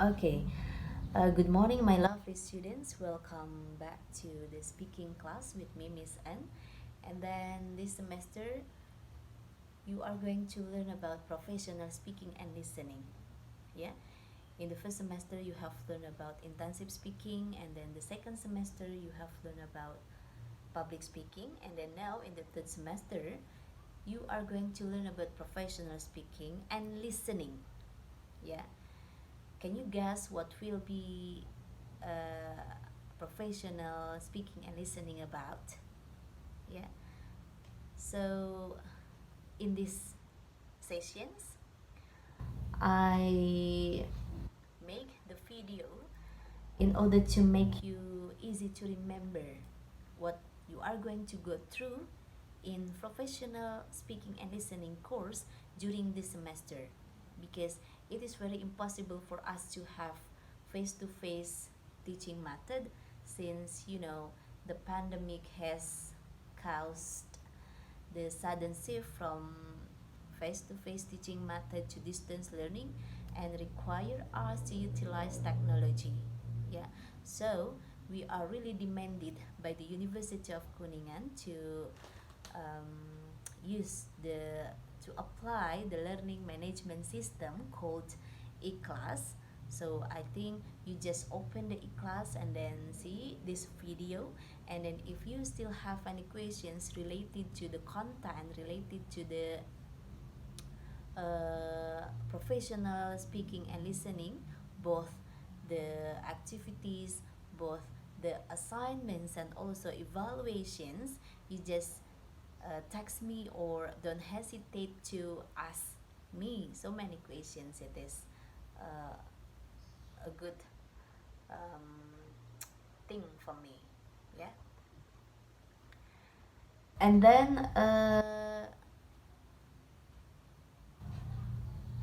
Okay, good morning, my lovely students. Welcome back to the speaking class with me, Miss N. And then this semester, you are going to learn about professional speaking and listening. Yeah, in the first semester, you have learned about intensive speaking, and then the second semester, you have learned about public speaking, and then now in the third semester, you are going to learn about professional speaking and listening. Yeah, can you guess what will be professional speaking and listening about? Yeah, so in these sessions I make the video in order to make you easy to remember what you are going to go through in professional speaking and listening course during this semester, because it is very impossible for us to have face-to-face teaching method, since the pandemic has caused the sudden shift from face-to-face teaching method to distance learning and require us to utilize technology. Yeah, so we are really demanded by the University of Kuningan to use the to apply the learning management system called e-class. So I think you just open the e-class and then see this video, and then if you still have any questions related to the content, related to the professional speaking and listening, both the activities, both the assignments and also evaluations, you just text me or don't hesitate to ask me so many questions. It is uh, a good um, thing for me. Yeah. And then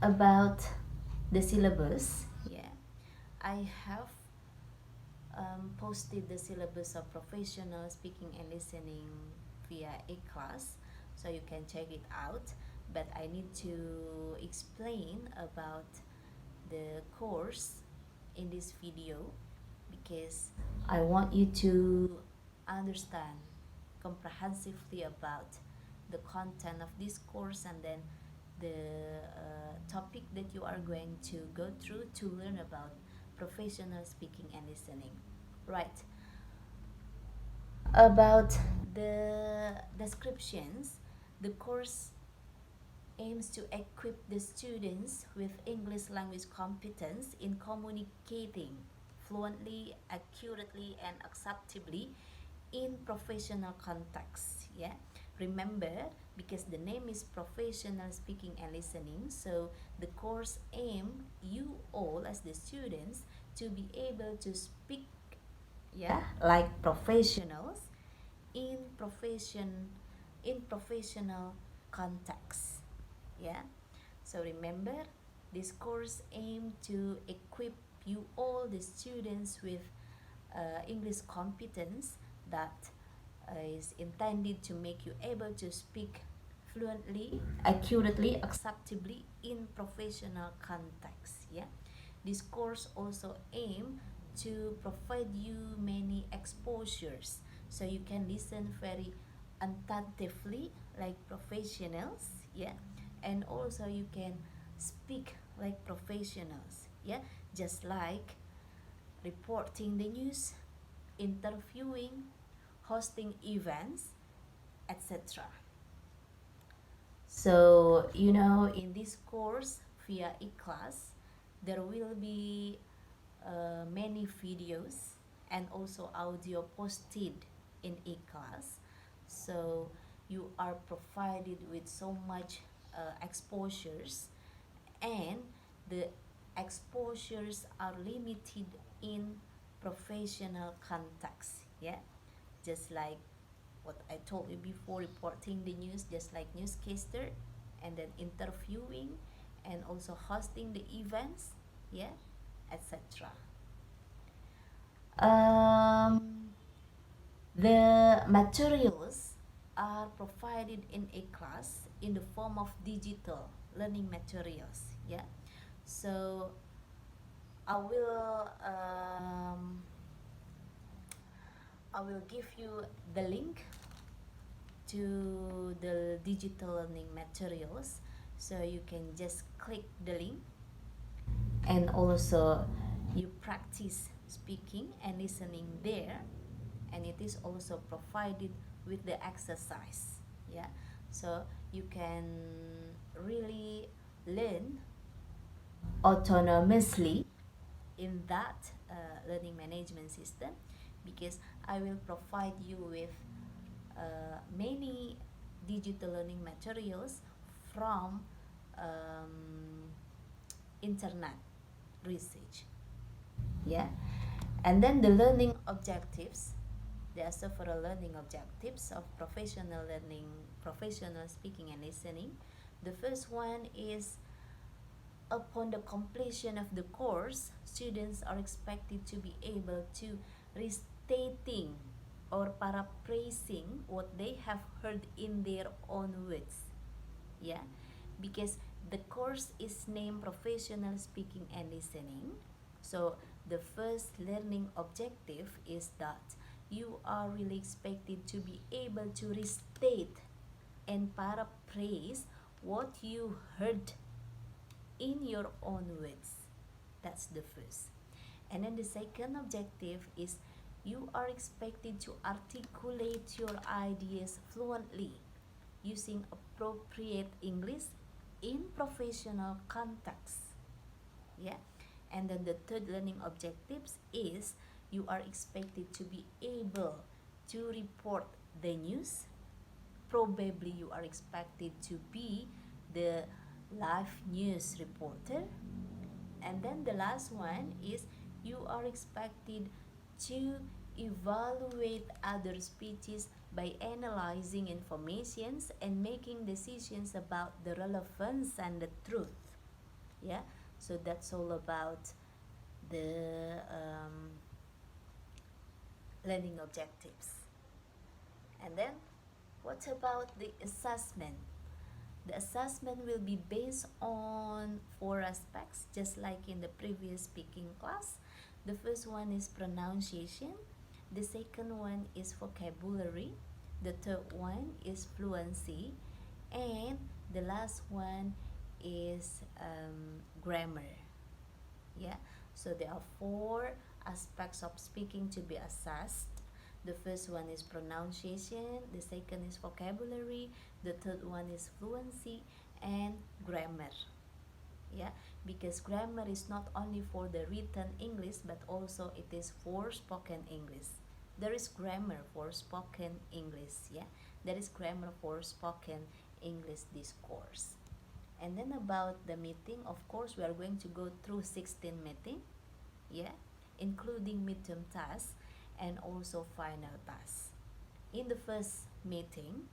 about the syllabus, yeah, I have posted the syllabus of professional speaking and listening via a class, so you can check it out. But I need to explain about the course in this video because I want you to understand comprehensively about the content of this course, and then the topic that you are going to go through to learn about professional speaking and listening. Right. About the descriptions, the course aims to equip the students with English language competence in communicating fluently, accurately, and acceptably in professional contexts. Yeah, remember, because the name is professional speaking and listening, so the course aim you all as the students to be able to speak, yeah, like professionals in professional context. Yeah, so remember, this course aim to equip you all the students with English competence that is intended to make you able to speak fluently, accurately, acceptably in professional context. Yeah, this course also aim to provide you many exposures, so you can listen very attentively like professionals. Yeah, and also you can speak like professionals. Yeah, just like reporting the news, interviewing, hosting events, etc. So, in this course via e-class, there will be many videos and also audio posted in e-class. So, you are provided with so much exposures, and the exposures are limited in professional context. Yeah, just like what I told you before, reporting the news, just like newscaster, and then interviewing, and also hosting the events, yeah, etc. Um, the materials are provided in a class in the form of digital learning materials. Yeah, so I will I will give you the link to the digital learning materials, so you can just click the link, and also you practice speaking and listening there, and it is also provided with the exercise. Yeah, so you can really learn autonomously in that learning management system, because I will provide you with many digital learning materials from internet research. Yeah, and then the learning objectives. There are several learning objectives of professional learning, professional speaking and listening. The first one is, upon the completion of the course, students are expected to be able to restating or paraphrasing what they have heard in their own words. Yeah, because the course is named Professional Speaking and Listening. So the first learning objective is that you are really expected to be able to restate and paraphrase what you heard in your own words. That's the first. And then the second objective is, you are expected to articulate your ideas fluently using appropriate English in professional context. Yeah. And then the third learning objectives is, you are expected to be able to report the news. Probably you are expected to be the live news reporter. And then the last one is, you are expected to evaluate other speeches by analyzing informations and making decisions about the relevance and the truth. Yeah, so that's all about the learning objectives. And then, what about the assessment? The assessment will be based on four aspects, just like in the previous speaking class. The first one is pronunciation, the second one is vocabulary, the third one is fluency, and the last one is grammar. Yeah, so there are four aspects of speaking to be assessed. The first one is pronunciation, the second is vocabulary, the third one is fluency, and grammar. Yeah, because grammar is not only for the written English, but also it is for spoken English. There is grammar for spoken English. Yeah, there is grammar for spoken English discourse. And then about the meeting, of course we are going to go through 16 meeting. Yeah, including midterm tasks and also final tasks. In the first meeting,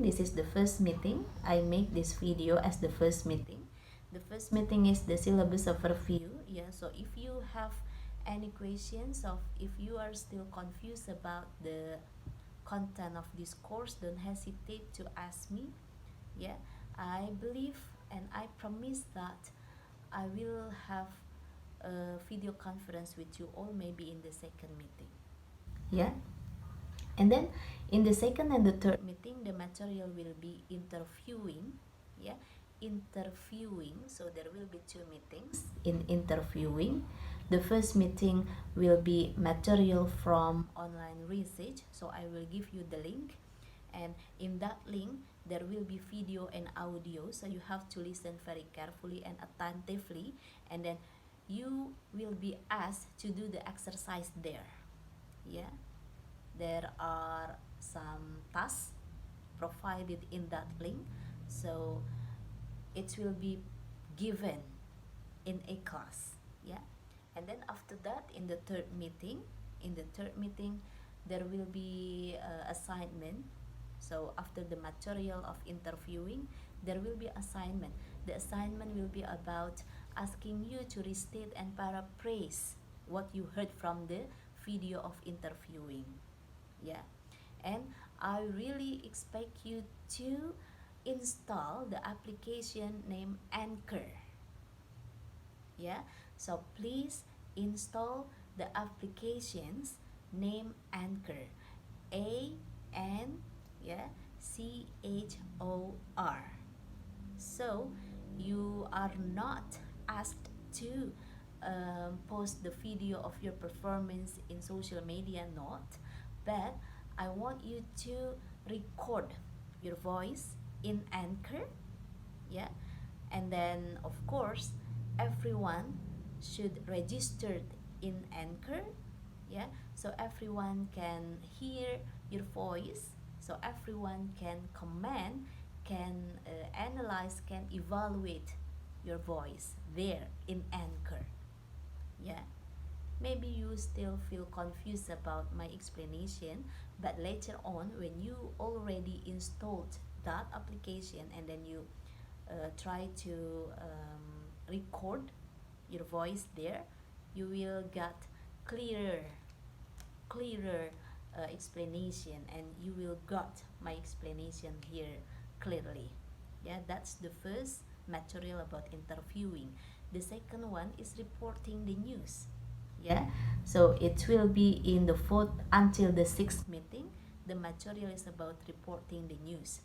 this is the first meeting. I make this video as the first meeting. The first meeting is the syllabus overview. Yeah, so if you have any questions, of if you are still confused about the content of this course, don't hesitate to ask me. Yeah, I believe and I promise that I will have a video conference with you all, maybe in the second meeting. Yeah, and then in the second and the third meeting, the material will be interviewing. Yeah, interviewing. So there will be two meetings in interviewing. The first meeting will be material from online research, so I will give you the link, and in that link there will be video and audio, so you have to listen very carefully and attentively, and then you will be asked to do the exercise there. Yeah, there are some tasks provided in that link, so it will be given in a class. Yeah, and then after that, in the third meeting, there will be assignment. So after the material of interviewing, there will be assignment. The assignment will be about asking you to restate and paraphrase what you heard from the video of interviewing. Yeah, and I really expect you to install the application named Anchor. Yeah, So please install the applications name Anchor. A N, yeah, Chor. So you are not asked to post the video of your performance in social media, not, but I want you to record your voice in Anchor, yeah, and then of course everyone should register in Anchor, yeah, so everyone can hear your voice, so everyone can comment, can analyze, can evaluate your voice there in Anchor, yeah. Maybe you still feel confused about my explanation, but later on when you already installed that application and then you try to record your voice there, you will get clearer clearer explanation, and you will got my explanation here clearly. Yeah, that's the first material about interviewing. The second one is reporting the news. Yeah, so it will be in the fourth until the sixth meeting. The material is about reporting the news.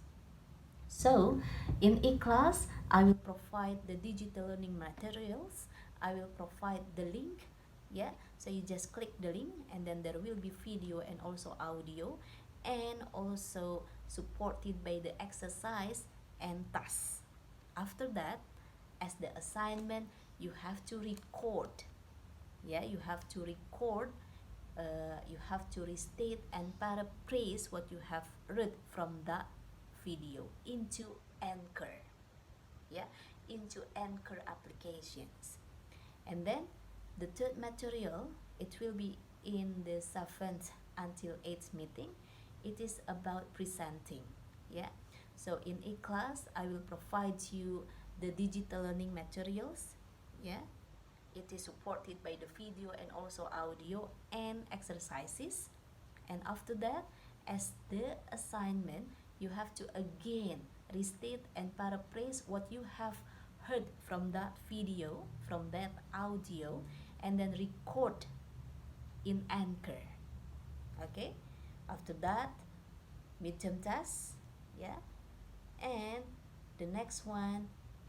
So, in e-class, I will provide the digital learning materials. I will provide the link. Yeah, so you just click the link and then there will be video and also audio, and also supported by the exercise and tasks. After that, as the assignment, you have to record. Yeah, you have to record, you have to restate and paraphrase what you have read from that video into Anchor, yeah, into Anchor applications. And then the third material, it will be in the seventh until eighth meeting. It is about presenting, yeah. So in a class, I will provide you the digital learning materials, yeah. It is supported by the video and also audio and exercises. And after that, as the assignment, you have to again restate and paraphrase what you have heard from that video, from that audio, and then record in Anchor. Okay? After that, midterm test, yeah. And the next one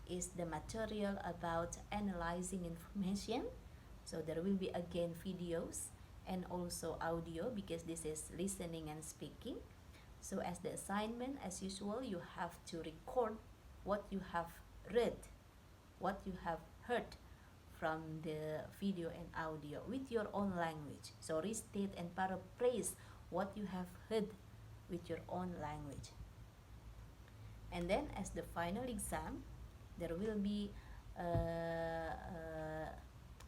is the material about analyzing information. So there will be again videos and also audio because this is listening and speaking. So as the assignment, as usual, you have to record what you have read, what you have heard from the video and audio with your own language. So restate and paraphrase what you have heard with your own language. And then as the final exam, there will be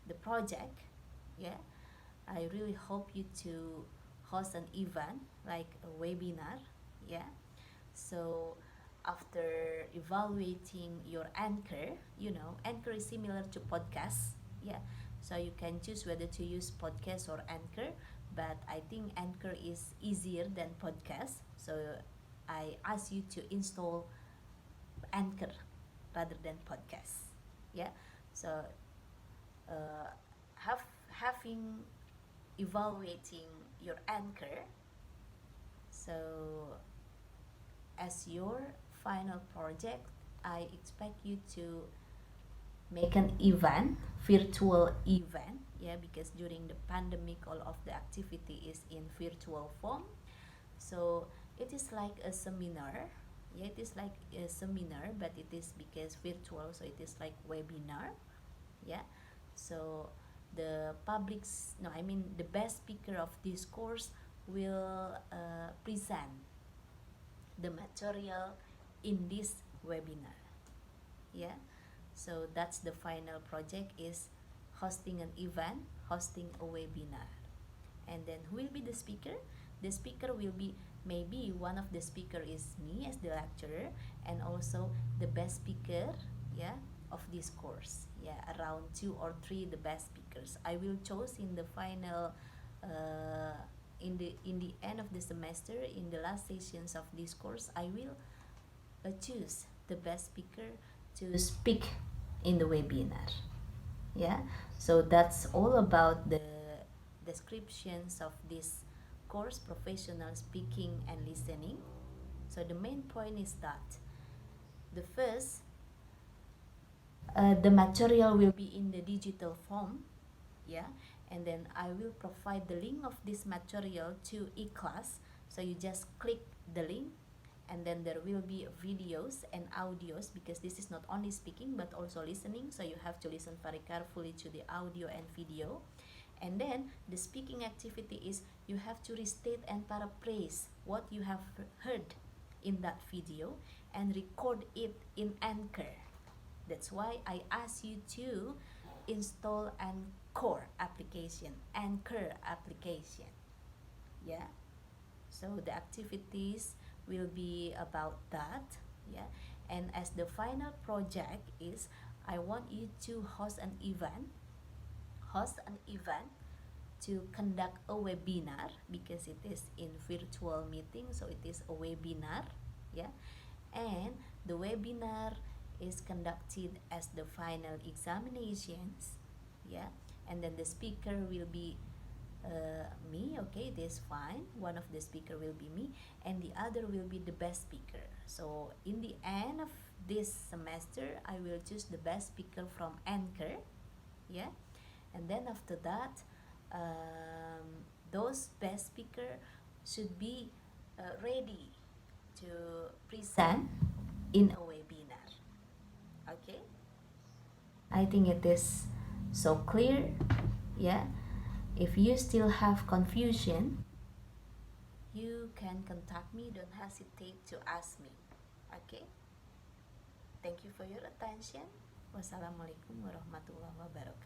the project, yeah. I really hope you to host an event like a webinar, yeah. So after evaluating your Anchor, Anchor is similar to podcast, yeah. So you can choose whether to use podcast or Anchor, but I think Anchor is easier than podcast. So I ask you to install Anchor rather than podcast, yeah. So uh, having evaluating your Anchor, so as your final project, I expect you to make an event, virtual event, yeah, because during the pandemic all of the activity is in virtual form. So it is like a seminar, yeah, it is like a seminar, but it is because virtual, so it is like webinar, yeah. So the publics, no, I mean the best speaker of this course will present the material in this webinar, yeah. So that's the final project, is hosting an event, hosting a webinar. And then who will be the speaker? The speaker will be, maybe one of the speaker is me as the lecturer, and also the best speaker, yeah, of this course, yeah, around two or three the best speakers I will choose in the final, in the end of the semester, in the last sessions of this course. I will choose the best speaker to speak in the webinar. Yeah, so that's all about the descriptions of this course, professional speaking and listening. So the main point is that the first, the material will be in the digital form, yeah, and then I will provide the link of this material to e-class. So you just click the link, and then there will be videos and audios, because this is not only speaking but also listening, so you have to listen very carefully to the audio and video. And then the speaking activity is you have to restate and paraphrase what you have heard in that video and record it in Anchor. That's why I ask you to install Anchor application, Anchor application. Yeah. So the activities will be about that. Yeah. And as the final project is, I want you to host an event to conduct a webinar, because it is in virtual meeting, so it is a webinar. Yeah. And the webinar is conducted as the final examinations. Yeah. And then the speaker will be me. Okay, this fine, one of the speaker will be me, and the other will be the best speaker. So in the end of this semester, I will choose the best speaker from Anchor. Yeah. And then after that, those best speaker should be ready to present in a webinar. Okay, I think it is so clear. Yeah, if you still have confusion, you can contact me. Don't hesitate to ask me. Okay, thank you for your attention. Wassalamualaikum warahmatullahi wabarakatuh.